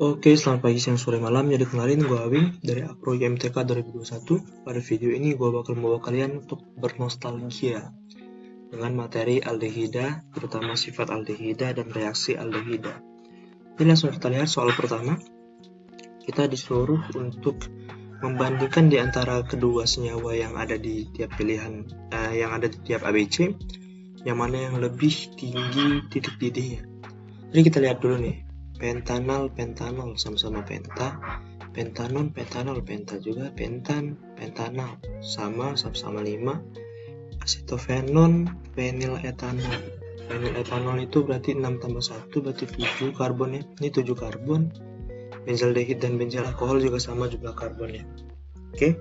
Oke, selamat pagi, siang, sore, malam. Jadi kenalin, gue Awing dari Apro IMTK 2021. Pada video ini gue bakal membawa kalian untuk bernostalgia dengan materi aldehida, terutama sifat aldehida dan reaksi aldehida. Jadi langsung kita lihat soal pertama. Kita disuruh untuk membandingkan di antara kedua senyawa yang ada di tiap pilihan, yang ada di tiap ABC, yang mana yang lebih tinggi titik didihnya. Jadi kita lihat dulu nih. Pentanal sama-sama penta, pentanon penta juga, pentanal sama-sama 5, asetofenon feniletanol itu berarti 6 tambah 1 berarti 7 karbon ya. Ini 7 karbon. Benzaldehid dan benzil alkohol juga sama jumlah karbonnya. Oke.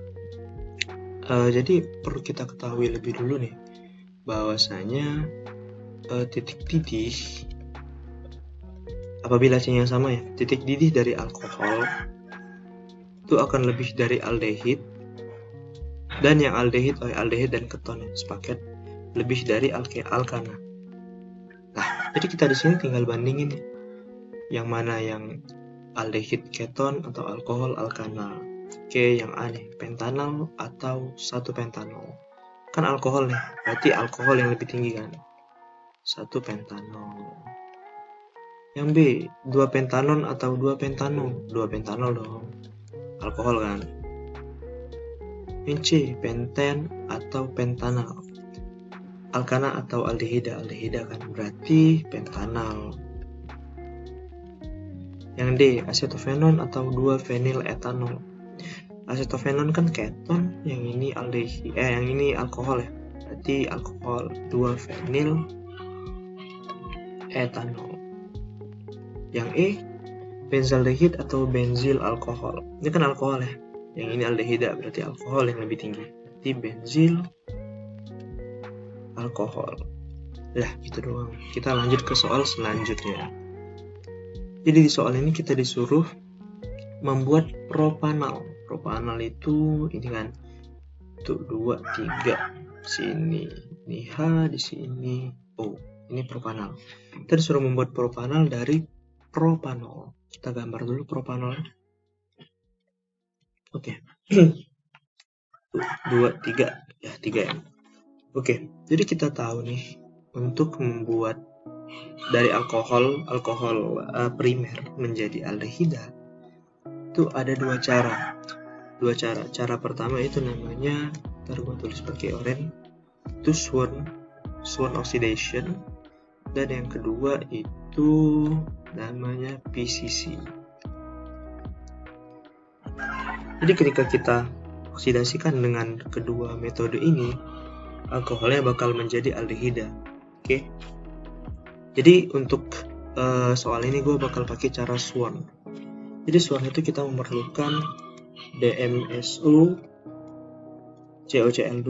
Jadi perlu kita ketahui lebih dulu nih bahwasanya titik didih apabila C-nya sama ya, titik didih dari alkohol itu akan lebih dari aldehid, dan yang aldehid dan keton yang sepaket lebih dari alkana. Nah, jadi kita di sini tinggal bandingin yang mana yang aldehid keton atau alkohol alkana. Oke, yang A nih, pentanal atau 1 pentanol. Kan alkohol nih, berarti alkohol yang lebih tinggi kan. 1 pentanol. Yang B, 2 pentanon atau 2 pentanol. 2 pentanol dong. Alkohol kan. Yang C, penten atau pentanal. Alkana atau aldehida kan, berarti pentanal. Yang D, asetofenon atau 2 feniletanol. Asetofenon kan keton, yang ini yang ini alkohol ya. Berarti alkohol 2 feniletanol. Yang E, benzaldehid atau benzil alkohol. Ini kan alkohol ya. Yang ini aldehida, berarti alkohol yang lebih tinggi. Berarti benzil alkohol. Lah, gitu doang. Kita lanjut ke soal selanjutnya. Jadi di soal ini kita disuruh membuat propanal. Propanal itu ini kan. Tuh 2, 3. Sini. Ini H, di sini O. Ini propanal. Kita disuruh membuat propanal dari propanol. Kita gambar dulu propanol. Oke. 2, 3. Ya, 3 ya. Oke, jadi kita tahu nih, untuk membuat dari alkohol primer menjadi aldehida itu ada 2 cara. Cara pertama itu namanya, ntar gue tulis pakai oranye, itu Swan oxidation, dan yang kedua itu namanya PCC. Jadi ketika kita oksidasikan dengan kedua metode ini, alkoholnya bakal menjadi aldehida. Oke. Jadi untuk soal ini gue bakal pakai cara Swan. Jadi Swan itu kita memerlukan DMSO, COCl2,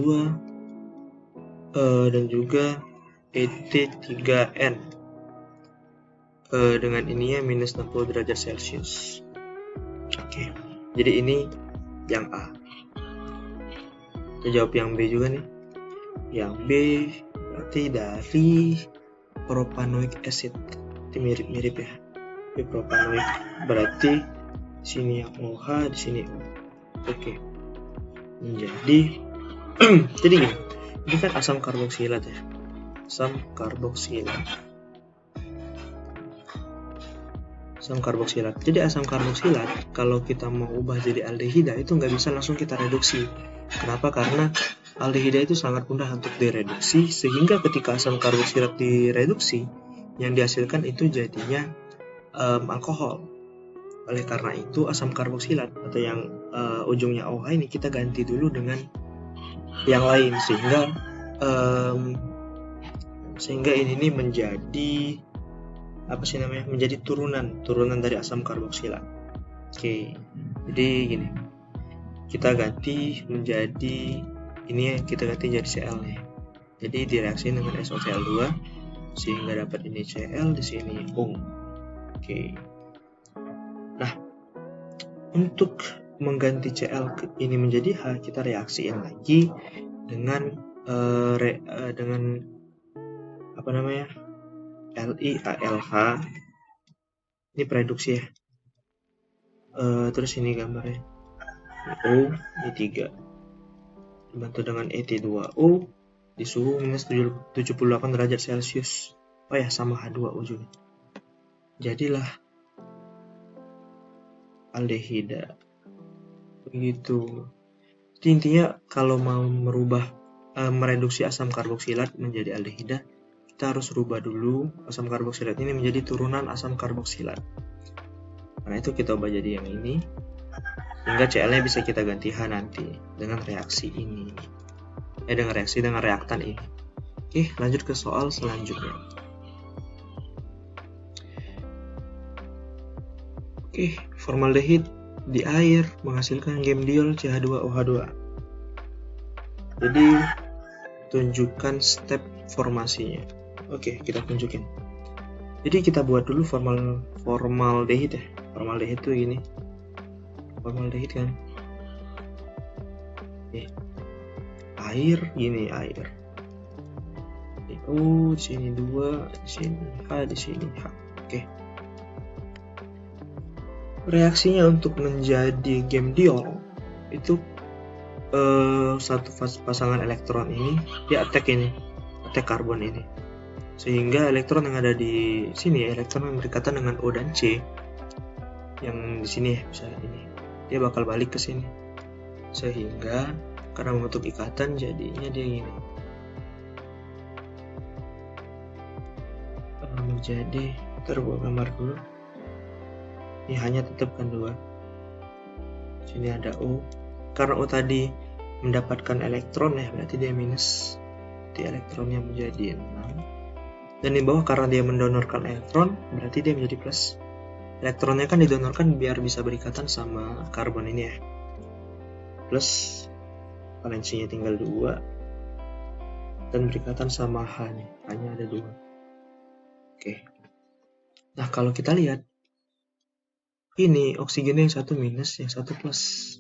dan juga ET3N dengan ininya minus 60 derajat Celcius. Oke. Jadi ini yang A. Kita jawab yang B juga nih. Yang B berarti dari propanoic acid. Itu mirip-mirip ya. Tapi propanoic berarti sini yang OH, di sini O. Oke. Jadi jadi gini. Ini kan asam karboksilat ya. Asam karboksilat. Jadi asam karboksilat kalau kita mau ubah jadi aldehida itu nggak bisa langsung kita reduksi. Kenapa? Karena aldehida itu sangat mudah untuk direduksi, sehingga ketika asam karboksilat direduksi, yang dihasilkan itu jadinya alkohol. Oleh karena itu asam karboksilat atau yang ujungnya OH ini kita ganti dulu dengan yang lain, sehingga ini menjadi menjadi turunan dari asam karboksilat. Oke, jadi gini, kita ganti menjadi ini ya, kita ganti jadi Cl nih. Jadi direaksikan dengan SOCl2 sehingga dapat ini Cl, di sini O. Oke. Nah, untuk mengganti Cl ini menjadi H, kita reaksiin lagi dengan LiAlH. Ini reduksi ya. Terus ini gambarnya O, ini 3 dibantu dengan Et2O di suhu minus 78 derajat Celcius. Oh ya, sama H2O juga. Jadilah aldehida. Begitu. Jadi intinya kalau mau mereduksi asam karboksilat menjadi aldehida, kita harus rubah dulu asam karboksilat ini menjadi turunan asam karboksilat. Karena itu kita ubah jadi yang ini, hingga Cl-nya bisa kita ganti H nanti dengan reaksi ini. Dengan reaktan ini. Oke, lanjut ke soal selanjutnya. Oke, formaldehid di air menghasilkan gemdiol CH2OH2. Jadi tunjukkan step formasinya. Oke, kita tunjukin. Jadi kita buat dulu formaldehid ya. Formaldehid itu gini. Formaldehid kan. Oke. Air gini, air. Oh, di sini 2, di sini H, di sini H. Oke. Reaksinya untuk menjadi gemdiol itu satu pasangan elektron ini dia attack karbon ini, sehingga elektron yang ada di sini, elektron yang berikatan dengan O dan C yang di sini misalnya ini, dia bakal balik ke sini, sehingga karena membentuk ikatan jadinya dia gini. Menjadi, gua gambar dulu. Ini hanya tetap kan 2. Sini ada O. Karena O tadi mendapatkan elektron ya, berarti dia minus. Di elektronnya menjadi 6. Dan di bawah karena dia mendonorkan elektron, berarti dia menjadi plus. Elektronnya kan didonorkan biar bisa berikatan sama karbon ini ya. Plus, valensinya tinggal 2. Dan berikatan sama H nih, hanya ada 2. Oke. Nah, kalau kita lihat, ini oksigennya yang satu minus, yang satu plus.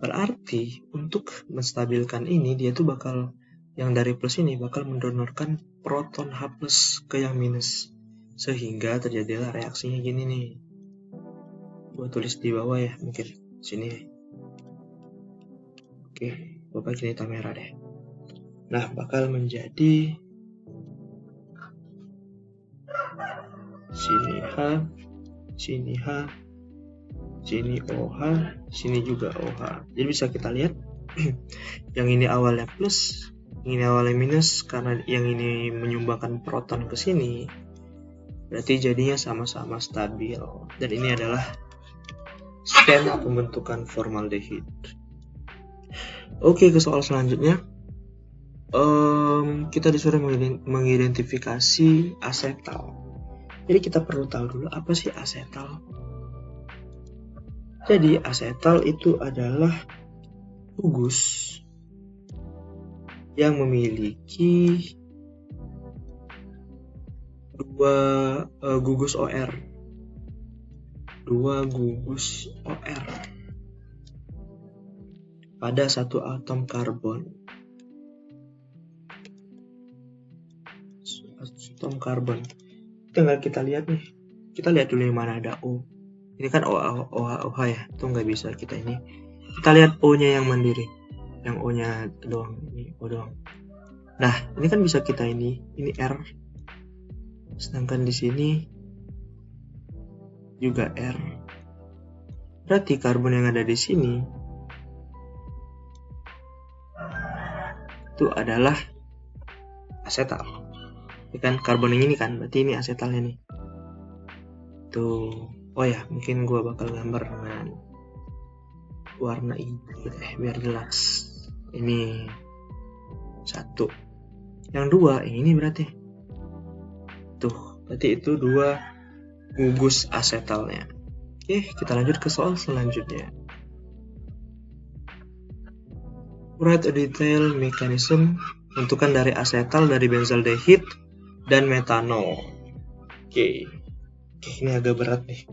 Berarti untuk menstabilkan ini, dia tuh bakal, yang dari plus ini bakal mendonorkan proton H plus ke yang minus. Sehingga terjadilah reaksinya gini nih. Gua tulis di bawah ya, mungkin sini. Oke, gua pakai hitam merah deh. Nah, bakal menjadi sini H, sini H, sini OH, sini juga OH. Jadi bisa kita lihat yang ini awalnya plus, yang ini awalnya minus, karena yang ini menyumbangkan proton ke sini, berarti jadinya sama-sama stabil. Dan ini adalah skema pembentukan formaldehid. Oke, ke soal selanjutnya. Kita disuruh mengidentifikasi asetal. Jadi kita perlu tahu dulu apa sih asetal. Jadi asetal itu adalah gugus yang memiliki 2 gugus OR. 2 gugus OR pada satu atom karbon. Atom karbon. Tinggal kita lihat nih. Kita lihat dulu yang mana ada O. Ini kan OH ya. Itu nggak bisa kita ini. Kita lihat O-nya yang mandiri. Yang O-nya doang. Ini O doang. Nah, ini kan bisa kita ini R. Sedangkan di sini juga R. Berarti karbon yang ada di sini itu adalah asetal. Ini kan karbon yang ini kan, berarti ini asetalnya nih. Tuh. Oh ya, mungkin gua bakal gambar dengan warna hijau deh, biar jelas. Ini 1. Yang 2, ini berarti. Tuh, berarti itu 2 gugus asetalnya. Oke, kita lanjut ke soal selanjutnya. Write a detail mechanism bentukan dari asetal, dari benzaldehid dan metanol. Oke, ini agak berat nih.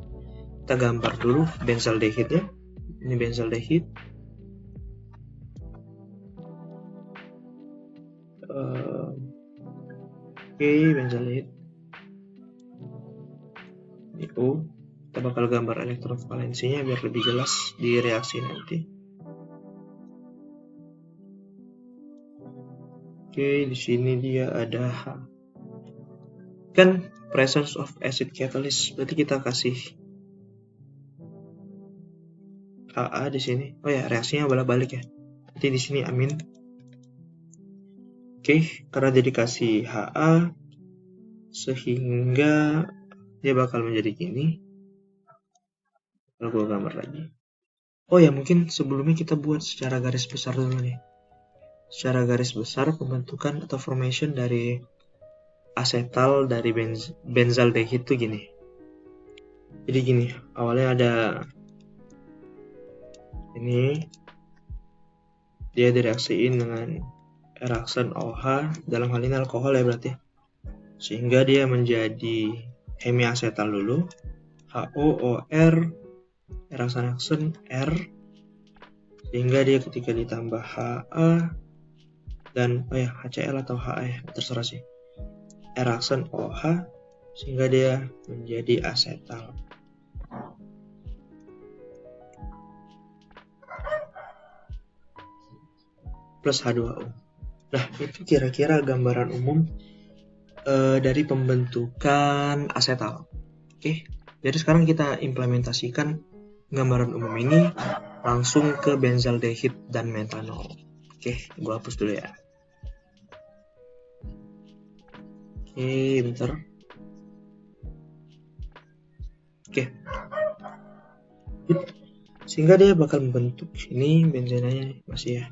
Kita gambar dulu benzaldehid ya. Ini benzaldehid. Oke, benzaldehid. Ini O. Kita bakal gambar elektron valensinya biar lebih jelas di reaksi nanti. Oke, di sini dia ada H. Kan presence of acid catalyst, berarti kita kasih AA di sini. Oh ya, reaksinya bolak-balik ya. Nanti di sini amin. Oke, karena dia dikasih HA, sehingga dia bakal menjadi gini. Kalau gue gambar lagi. Oh ya, mungkin sebelumnya kita buat secara garis besar dulu nih. Secara garis besar pembentukan atau formation dari asetal dari benzaldehid itu gini. Jadi gini, awalnya ada ini, dia direaksiin dengan Eraksen OH, dalam hal ini alkohol ya berarti, sehingga dia menjadi hemiasetal dulu, HOOR, Eraksen R, sehingga dia ketika ditambah HA dan HCl atau HA ya, terserah sih, Eraksen OH, sehingga dia menjadi asetal. Plus H2O. Nah, itu kira-kira gambaran umum dari pembentukan asetal. Oke, jadi sekarang kita implementasikan gambaran umum ini langsung ke benzaldehid dan metanol. Oke, gue hapus dulu ya. Oke, bentar. Oke. Sehingga dia bakal membentuk ini benzenanya masih ya.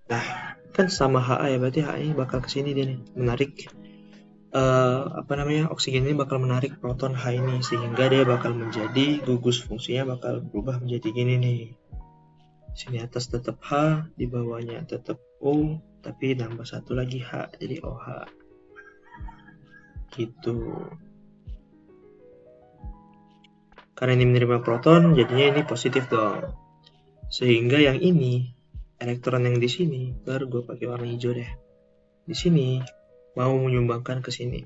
Nah, kan sama HA ya, berarti HA ini bakal kesini dia nih, menarik oksigen ini bakal menarik proton H ini, sehingga dia bakal menjadi gugus fungsinya bakal berubah menjadi gini nih. Sini atas tetap H, di bawahnya tetap O, tapi nambah satu lagi H, jadi OH. Gitu. Karena ini menerima proton, jadinya ini positif dong. Sehingga yang ini, elektron yang di sini, baru gue pakai warna hijau deh. Di sini mau menyumbangkan ke sini.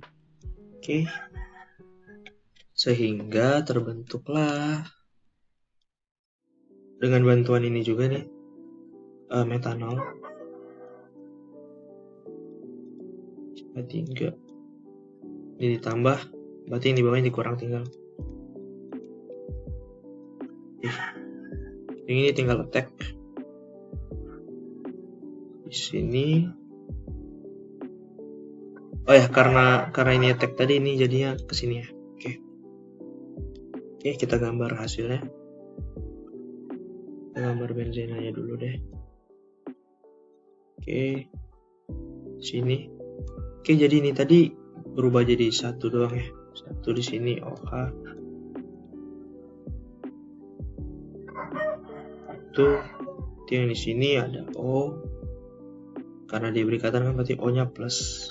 Oke. Sehingga terbentuklah dengan bantuan ini juga nih metanol. 3. Ini ditambah, berarti yang di bawahnya dikurang tinggal. Ini tinggal attack. Di sini. Oh ya, karena ini attack tadi, ini jadinya ke sini ya. Oke, kita gambar hasilnya. Kita gambar benzenanya dulu deh. Oke. Sini. Oke, jadi ini tadi berubah jadi satu doang ya. Satu di sini OH. Itu yang di sini ada O. Karena dia berikatan kan berarti O-nya plus.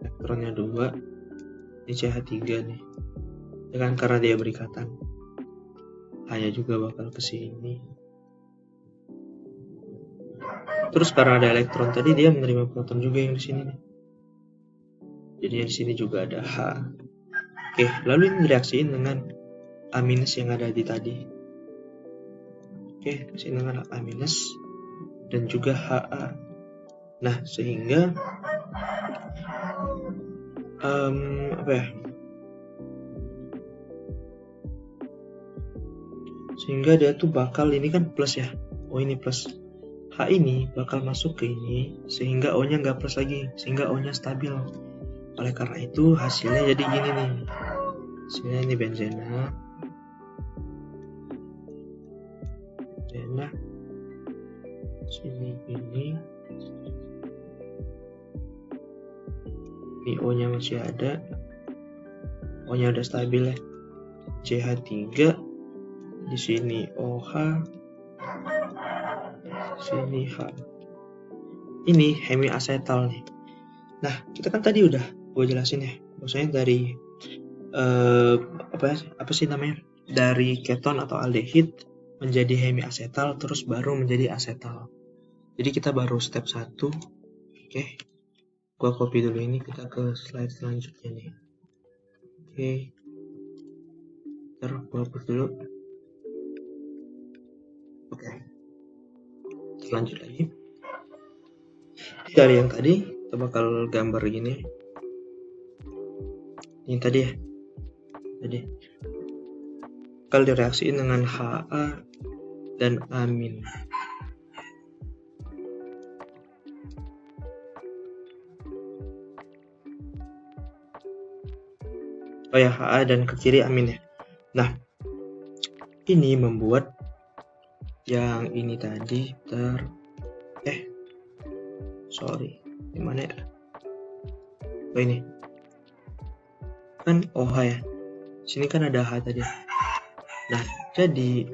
Elektronnya 2. Ini CH3 nih. Ya kan, karena dia berikatan. H-nya juga bakal ke sini. Terus karena ada elektron tadi, dia menerima proton juga yang di sini nih. Jadi di sini juga ada H. Oke, lalu ini direaksiin dengan A- yang ada di tadi. Oke, sini dengan A- dan juga HA. Nah, sehingga sehingga dia tuh bakal, ini kan plus ya. Oh, ini plus. H ini bakal masuk ke ini, sehingga O-nya nggak plus lagi, sehingga O-nya stabil. Oleh karena itu hasilnya jadi gini nih. Hasilnya ini benzena. Sini ini. Ini O-nya masih ada. O-nya udah stabil ya. CH3. Di sini OH. Sini H. Ini hemiasetal nih. Nah, kita kan tadi udah gue jelasin ya, maksudnya dari apa sih namanya, dari keton atau aldehid menjadi hemiasetal terus baru menjadi asetal. Jadi kita baru step 1. Oke, gue copy dulu ini, kita ke slide selanjutnya nih. Oke, Gua hapus dulu. Oke. Lanjut lagi. Dari yang tadi kita bakal gambar gini. Ini tadi ya. Tadi bakal direaksiin dengan Ha dan amin. Oh ya, Ha dan ke kiri amin ya. Nah, ini membuat yang ini tadi sorry, gimana ya? Oh ini kan OH ya. Sini kan ada H tadi. Nah, jadi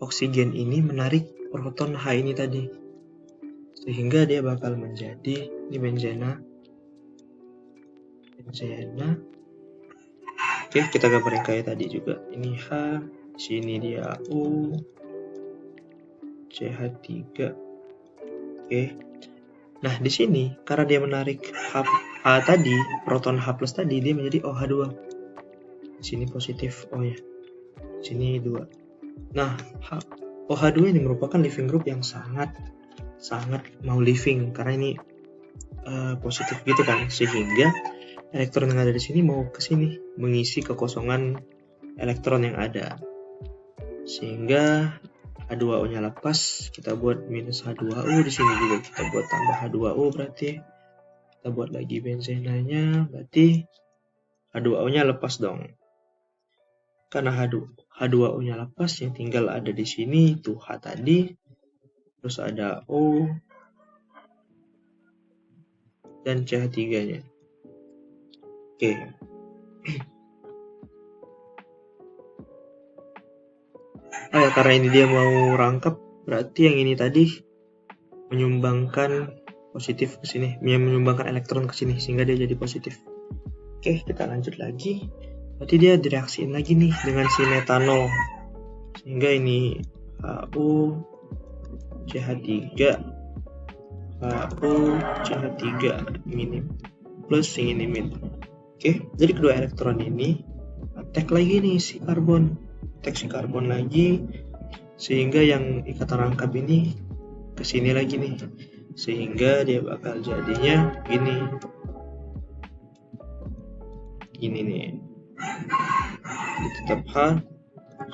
oksigen ini menarik proton H ini tadi, sehingga dia bakal menjadi ini benzena. Oke, kita gambarin kayak tadi juga. Ini H, sini dia O, CH3. Oke. Nah, di sini karena dia menarik H tadi, proton H+ tadi, dia menjadi OH2. Di sini positif O ya. Sini 2. Nah, OH2 ini merupakan living group yang sangat mau living karena ini positif gitu kan, sehingga elektron yang ada di sini mau ke sini mengisi kekosongan elektron yang ada, sehingga H2O-nya lepas, kita buat minus H2O. Di sini juga kita buat tambah H2O, berarti kita buat lagi benzenanya, berarti H2O-nya lepas dong. Karena H2O-nya lepas, yang tinggal ada di sini itu H tadi, terus ada O dan CH3-nya. Oke. Oh ya, karena ini dia mau rangkap, berarti yang ini tadi menyumbangkan positif ke sini, menyumbangkan elektron ke sini, sehingga dia jadi positif. Oke, kita lanjut lagi. Berarti dia direaksiin lagi nih dengan si metanol, sehingga ini HO CH3 HO CH3 minim plus yang ini min. Oke, jadi kedua elektron ini attack lagi nih si karbon, lagi, sehingga yang ikatan rangkap ini kesini lagi nih, sehingga dia bakal jadinya gini nih. Tetap H,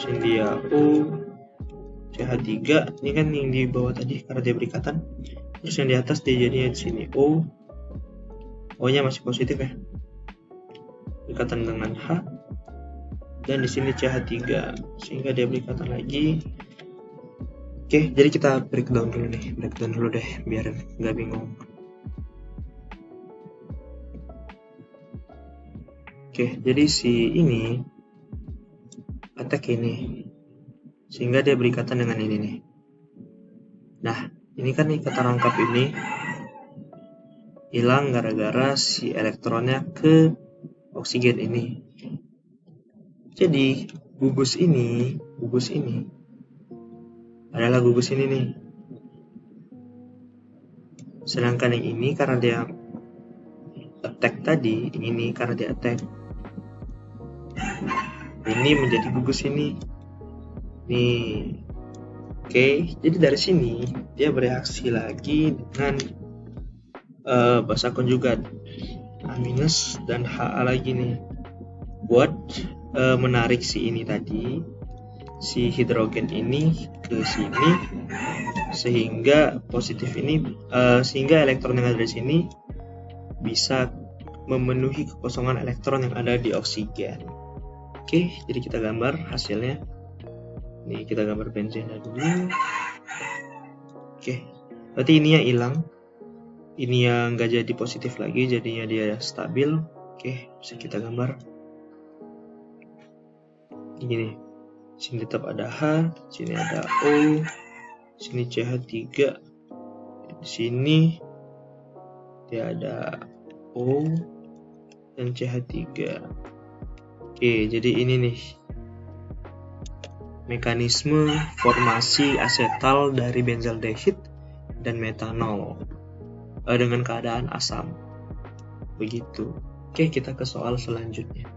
sini dia O, CH3, ini kan yang di bawah tadi karena dia berikatan, terus yang di atas dia jadinya di sini O, O-nya masih positif ya, berikatan dengan H, dan di sini CH3, sehingga dia berikatan lagi. Oke, jadi kita breakdown dulu deh, biar nggak bingung. Oke, jadi si ini attack ini, sehingga dia berikatan dengan ini nih. Nah, ini kan ikatan rangkap ini hilang gara-gara si elektronnya ke oksigen ini. Jadi gugus ini adalah gugus ini nih. Sedangkan yang ini karena dia attack tadi, ini karena dia attack, ini menjadi gugus ini nih. Oke, jadi dari sini dia bereaksi lagi dengan basa konjugat A- dan Ha lagi nih, buat menarik si ini tadi, si hidrogen ini ke sini, sehingga positif ini sehingga elektron yang ada di sini bisa memenuhi kekosongan elektron yang ada di oksigen. Oke, jadi kita gambar hasilnya. Nih, kita gambar benzena dulu. Oke, berarti ini yang hilang, ini yang nggak jadi positif lagi, jadinya dia stabil. Oke, bisa kita gambar gini. Sini tetap ada H, sini ada O, sini CH3, di sini dia ada O dan CH3. Oke, jadi ini nih mekanisme formasi asetal dari benzaldehid dan metanol dengan keadaan asam. Begitu. Oke, kita ke soal selanjutnya.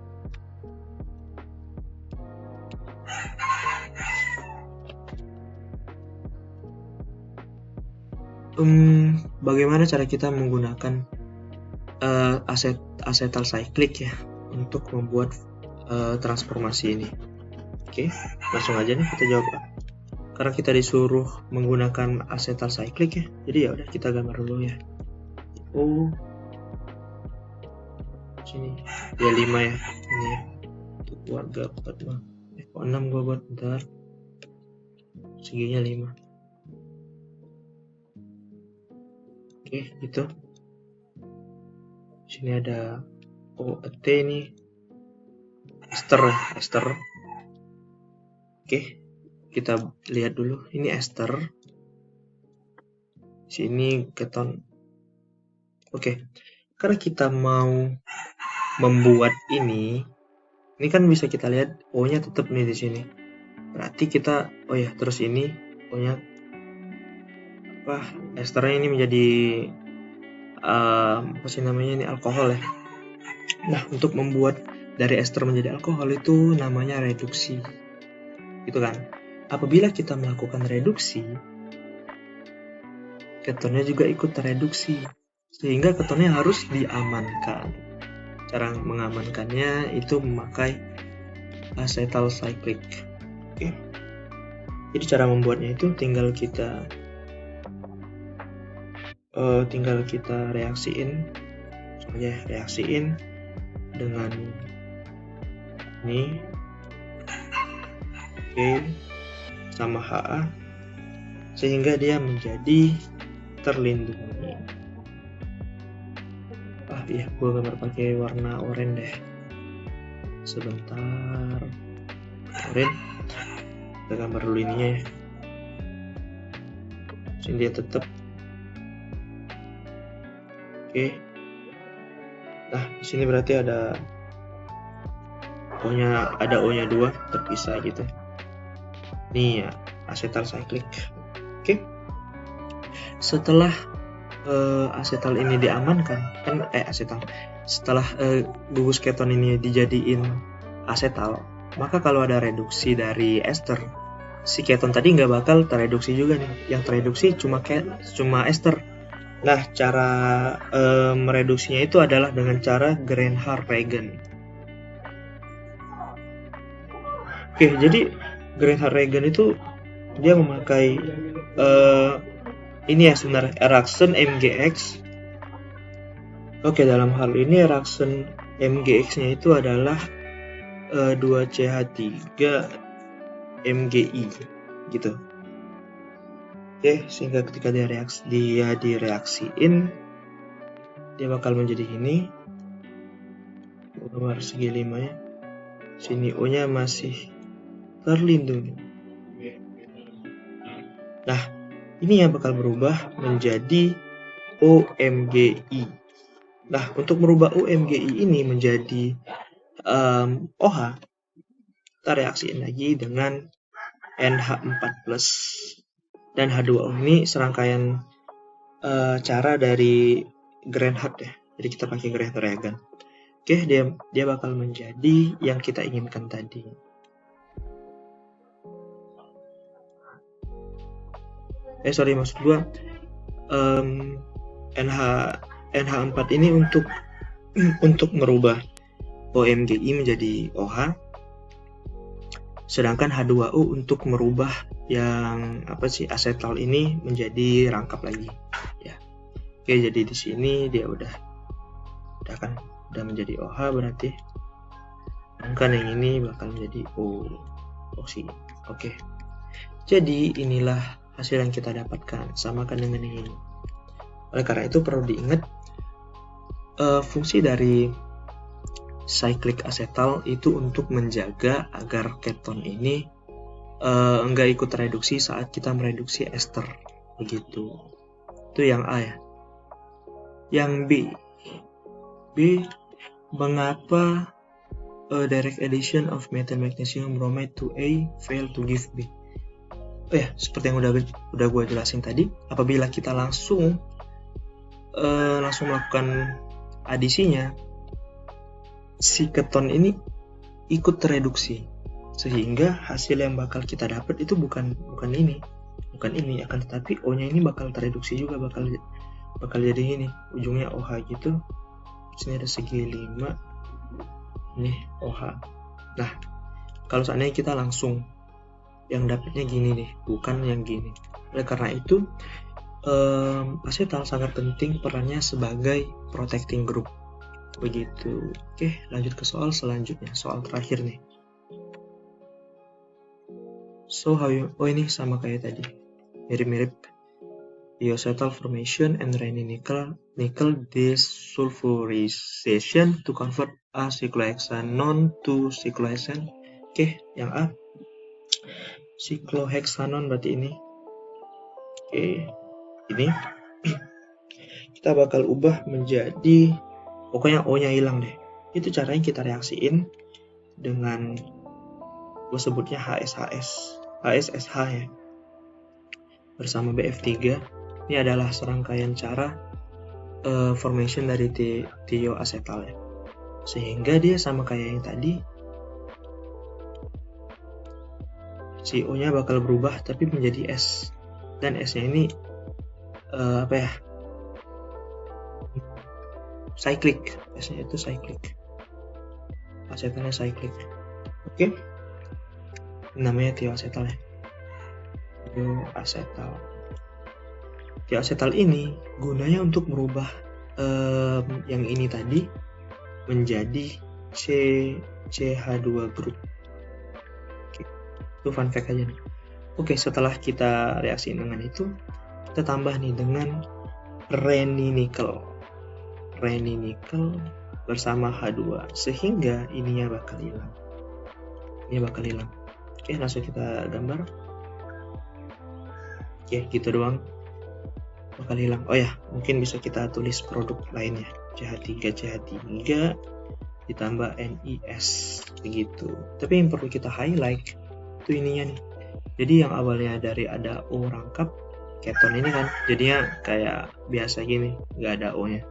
bagaimana cara kita menggunakan acetal cyclic ya untuk membuat transformasi ini. Oke, langsung aja nih kita jawab. Karena kita disuruh menggunakan acetal cyclic ya, jadi ya udah kita gambar dulu ya. Oh, sini ya 5 ya, ini ya. Untuk keluarga 4 6 gua buat bentar. Seginya 5. Oke, gitu. Sini ada T nih. Ester. Oke, kita lihat dulu. Ini ester. Sini keton. Oke, karena kita mau membuat ini kan bisa kita lihat O-nya tetap nih di sini. Berarti kita, terus ini O-nya esternya ini menjadi ini alkohol ya. Nah, untuk membuat dari ester menjadi alkohol itu namanya reduksi, gitu kan. Apabila kita melakukan reduksi, ketonnya juga ikut tereduksi, sehingga ketonnya harus diamankan. Cara mengamankannya itu memakai acetal cyclic. Oke. Jadi cara membuatnya itu tinggal kita reaksiin dengan ini sama Ha sehingga dia menjadi terlindungi. Gue gambar pakai warna oranye deh. Sebentar, oranye. Kita gambar dulu ininya ya. Sini dia tetap. Oke. Nah, di sini berarti ada O-nya 2 terpisah gitu. Nih ya, acetal cyclic. Oke. Setelah asetal ini diamankan, setelah gugus keton ini dijadiin asetal, maka kalau ada reduksi dari ester, si keton tadi nggak bakal tereduksi juga nih. Yang tereduksi cuma ester. Nah, cara mereduksinya itu adalah dengan cara Greenhard-Reagan. Oke, jadi Greenhard-Reagan itu dia memakai ini ya sebenarnya Erikson MgX. Oke, dalam hal ini Erikson MgX-nya itu adalah 2CH3 MgI gitu. Oke, sehingga ketika dia direaksiin, dia bakal menjadi ini. Nomor segi 5 ya. Sini O-nya masih terlindungi. Nah, ini yang bakal berubah menjadi OMGI. Nah, untuk merubah OMGI ini menjadi OH, kita reaksiin lagi dengan NH4+ dan H2O. Ini serangkaian cara dari Greenhard ya. Jadi kita pakai Greenhard-Reagan. Oke, dia bakal menjadi yang kita inginkan tadi. Maksud gua NH4 ini untuk merubah OMGI menjadi OH, sedangkan H2O untuk merubah yang asetal ini menjadi rangkap lagi ya. Oke, jadi di sini dia udah menjadi OH, berarti kan yang ini bakal menjadi oksi. Oke, jadi inilah hasil yang kita dapatkan, samakan dengan yang ini. Oleh karena itu perlu diingat fungsi dari cyclic acetal itu untuk menjaga agar keton ini enggak ikut reduksi saat kita mereduksi ester, begitu. Itu yang A ya. Yang B, mengapa direct addition of methyl magnesium bromide to A fail to give B? Seperti yang udah gue jelasin tadi, apabila kita langsung melakukan adisinya, si keton ini ikut tereduksi, sehingga hasil yang bakal kita dapat itu bukan ini, bukan ini, akan tetapi O-nya ini bakal tereduksi juga, bakal jadi ini, ujungnya OH gitu. Sini ada segi 5, ini OH. Nah, kalau seandainya kita langsung yang dapatnya gini nih, bukan yang gini. Oleh karena itu, asetal sangat penting perannya sebagai protecting group. Begitu. Oke, lanjut ke soal selanjutnya, soal terakhir nih. So ini sama kayak tadi, mirip-mirip. Thioacetal formation and Raney nickel desulfurization to convert a cyclohexanon to cyclohexane. Oke, yang A cyclohexanon berarti ini. Oke, ini kita bakal ubah menjadi, pokoknya O-nya hilang deh. Itu caranya kita reaksiin dengan, gue sebutnya HSSH ya, bersama BF3. Ini adalah serangkaian cara formation dari thioacetal ya. Sehingga dia sama kayak yang tadi, si O-nya bakal berubah tapi menjadi S. Dan S-nya ini cyclic. S-nya itu cyclic. Asetalnya cyclic. Oke. Namanya thioacetal ya. Thioacetal ini gunanya untuk merubah yang ini tadi menjadi CH2 group. Oke. Itu fun fact aja nih. Oke, setelah kita reaksiin dengan itu, kita tambah nih dengan Raney nickel bersama H2, sehingga ininya bakal hilang. Ini bakal hilang. Oke, langsung kita gambar. Oke, gitu doang. Bakal hilang. Oh ya, mungkin bisa kita tulis produk lainnya. CH3 ditambah NiS begitu. Tapi yang perlu kita highlight itu ininya nih. Jadi yang awalnya dari ada O rangkap keton ini kan, jadinya kayak biasa gini, nggak ada O-nya.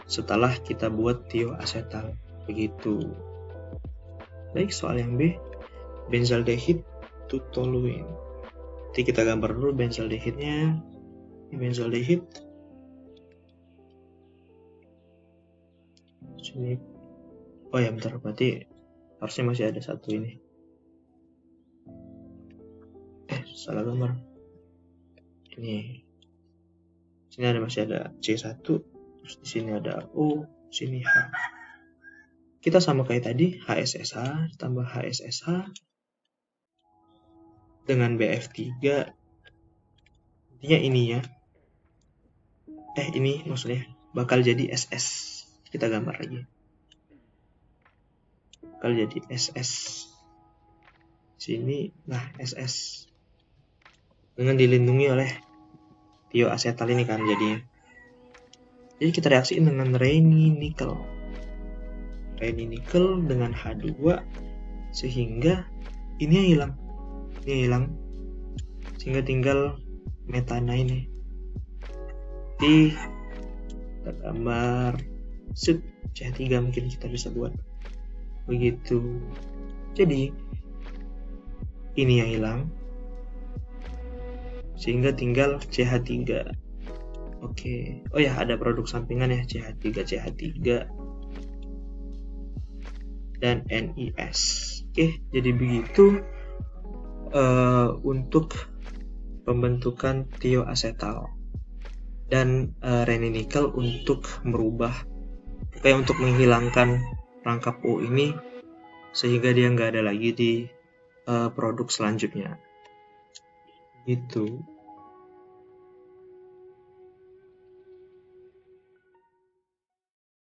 Setelah kita buat thioacetal begitu. Baik, soal yang B, benzaldehid to toluene. Nanti kita gambar dulu benzaldehidnya. Ini benzaldehid. Sini. Oh ya, bentar, berarti harusnya masih ada satu ini. Salah gambar. Ini. Sini masih ada C1, terus di sini ada O, sini H. Kita sama kayak tadi, HSSH ditambah HSSH dengan BF3. Intinya ini ya. Ini maksudnya bakal jadi SS. Kita gambar lagi. Bakal jadi SS. Sini, nah SS. Dengan dilindungi oleh thioacetal ini kan jadinya. Jadi kita reaksiin dengan Raney nickel dengan H2 sehingga ini hilang. Sehingga tinggal metana ini. Jadi kita gambar CH3 mungkin kita bisa buat begitu. Jadi ini yang hilang sehingga tinggal CH3. Oke. Oh ya, ada produk sampingan ya, CH3 dan NiS. Oke, jadi begitu untuk pembentukan thioacetal dan Raney nickel untuk merubah, untuk menghilangkan rangkap O ini sehingga dia nggak ada lagi di produk selanjutnya. Gitu.